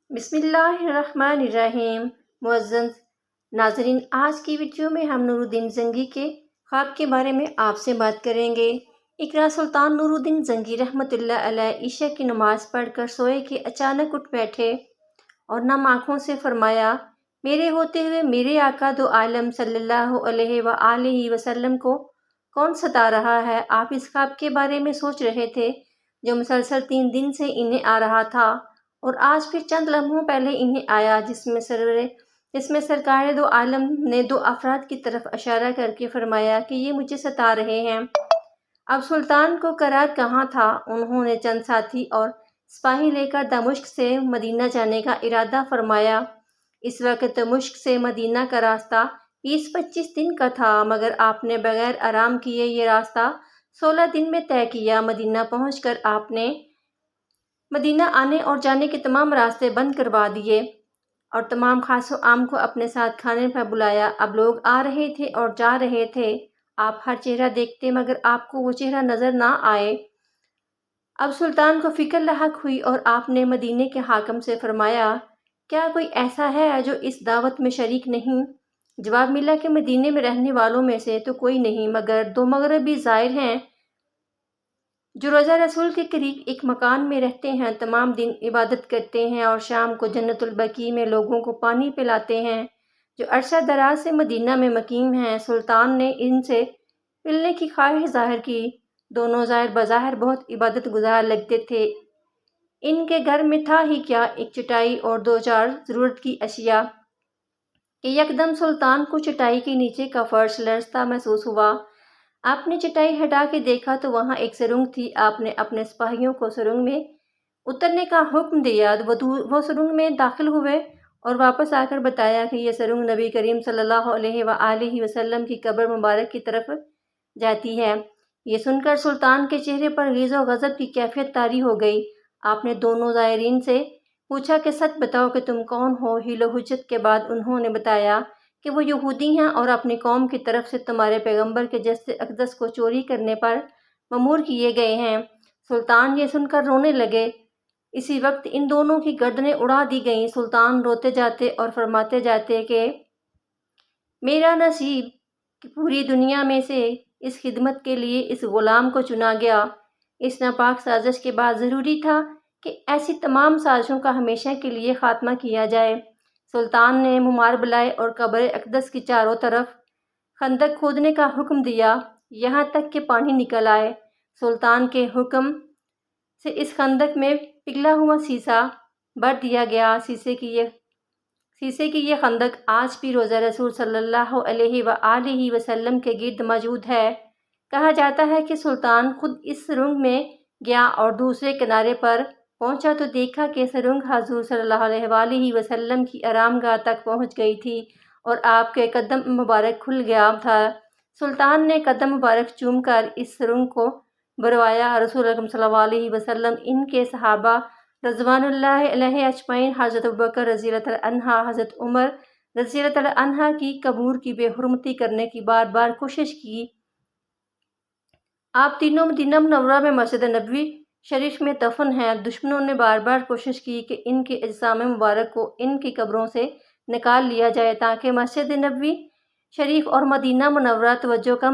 بسم اللہ الرحمن الرحیم۔ معزز ناظرین، آج کی ویڈیو میں ہم نور الدین زنگی کے خواب کے بارے میں آپ سے بات کریں گے۔ ایک رات سلطان نور الدین زنگی رحمۃ اللہ علیہ عشاء کی نماز پڑھ کر سوئے کہ اچانک اٹھ بیٹھے اور نم آنکھوں سے فرمایا، میرے ہوتے ہوئے میرے آقا دو عالم صلی اللہ علیہ وآلہ وسلم کو کون ستا رہا ہے؟ آپ اس خواب کے بارے میں سوچ رہے تھے جو مسلسل 3 دن سے انہیں آ رہا تھا، اور آج پھر چند لمحوں پہلے انہیں آیا، جس میں سرکار دو عالم نے 2 افراد کی طرف اشارہ کر کے فرمایا کہ یہ مجھے ستا رہے ہیں۔ اب سلطان کو قرار کہاں تھا۔ انہوں نے چند ساتھی اور سپاہی لے کر دمشق سے مدینہ جانے کا ارادہ فرمایا۔ اس وقت دمشق سے مدینہ کا راستہ 20-25 دن کا تھا، مگر آپ نے بغیر آرام کیے یہ راستہ 16 دن میں طے کیا۔ مدینہ پہنچ کر آپ نے مدینہ آنے اور جانے کے تمام راستے بند کروا دیے اور تمام خاص و عام کو اپنے ساتھ کھانے پر بلایا۔ اب لوگ آ رہے تھے اور جا رہے تھے، آپ ہر چہرہ دیکھتے مگر آپ کو وہ چہرہ نظر نہ آئے۔ اب سلطان کو فکر لاحق ہوئی اور آپ نے مدینے کے حاکم سے فرمایا، کیا کوئی ایسا ہے جو اس دعوت میں شریک نہیں؟ جواب ملا کہ مدینے میں رہنے والوں میں سے تو کوئی نہیں، مگر 2 مغربی زائر ہیں جو روضہ رسول کے قریب ایک مکان میں رہتے ہیں، تمام دن عبادت کرتے ہیں اور شام کو جنت البقیع میں لوگوں کو پانی پلاتے ہیں، جو عرصہ دراز سے مدینہ میں مقیم ہیں۔ سلطان نے ان سے ملنے کی خواہش ظاہر کی۔ دونوں زائر بظاہر بہت عبادت گزار لگتے تھے۔ ان کے گھر میں تھا ہی کیا، ایک چٹائی اور 2-4 ضرورت کی اشیاء کہ یکدم سلطان کو چٹائی کے نیچے کا فرش لرزتا محسوس ہوا۔ آپ نے چٹائی ہٹا کے دیکھا تو وہاں ایک سرنگ تھی۔ آپ نے اپنے سپاہیوں کو سرنگ میں اترنے کا حکم دیا۔ وہ سرنگ میں داخل ہوئے اور واپس آ کر بتایا کہ یہ سرنگ نبی کریم صلی اللہ علیہ وآلہ وسلم کی قبر مبارک کی طرف جاتی ہے۔ یہ سن کر سلطان کے چہرے پر غیظ و غضب کی کیفیت طاری ہو گئی۔ آپ نے دونوں زائرین سے پوچھا کہ سچ بتاؤ کہ تم کون ہو؟ حیل و حجت کے بعد انہوں نے بتایا کہ وہ یہودی ہیں اور اپنی قوم کی طرف سے تمہارے پیغمبر کے جسد اقدس کو چوری کرنے پر مأمور کیے گئے ہیں۔ سلطان یہ سن کر رونے لگے۔ اسی وقت ان دونوں کی گردنیں اڑا دی گئیں۔ سلطان روتے جاتے اور فرماتے جاتے کہ میرا نصیب کہ پوری دنیا میں سے اس خدمت کے لیے اس غلام کو چنا گیا۔ اس ناپاک سازش کے بعد ضروری تھا کہ ایسی تمام سازشوں کا ہمیشہ کے لیے خاتمہ کیا جائے۔ سلطان نے ممار بلائے اور قبر اقدس کی چاروں طرف خندق کھودنے کا حکم دیا، یہاں تک کہ پانی نکل آئے۔ سلطان کے حکم سے اس خندق میں پگھلا ہوا سیسہ بھر دیا گیا۔ سیسے کی یہ خندق آج بھی روضہ رسول صلی اللہ علیہ وآلہ وسلم کے گرد موجود ہے۔ کہا جاتا ہے کہ سلطان خود اس سرنگ میں گیا اور دوسرے کنارے پر پہنچا تو دیکھا کہ سرنگ حضور صلی اللہ علیہ وآلہ وسلم کی آرام گاہ تک پہنچ گئی تھی اور آپ کے قدم مبارک کھل گیا تھا۔ سلطان نے قدم مبارک چوم کر اس سرنگ کو بھروایا۔ رسول اکرم صلی اللہ علیہ وسلم، ان کے صحابہ رضوان اللہ علیہ اجمعین، حضرت ابوبکر رضی اللہ تعالیٰ عنہ، حضرت عمر رضی اللہ تعالیٰ عنہ کی قبور کی بے حرمتی کرنے کی بار بار کوشش کی۔ آپ تینوں مدینہ منورہ میں مسجد نبوی شریف میں دفن ہیں۔ دشمنوں نے بار بار کوشش کی کہ ان کے اجسام مبارک کو ان کی قبروں سے نکال لیا جائے تاکہ مسجد نبوی شریف اور مدینہ منورہ توجہ کا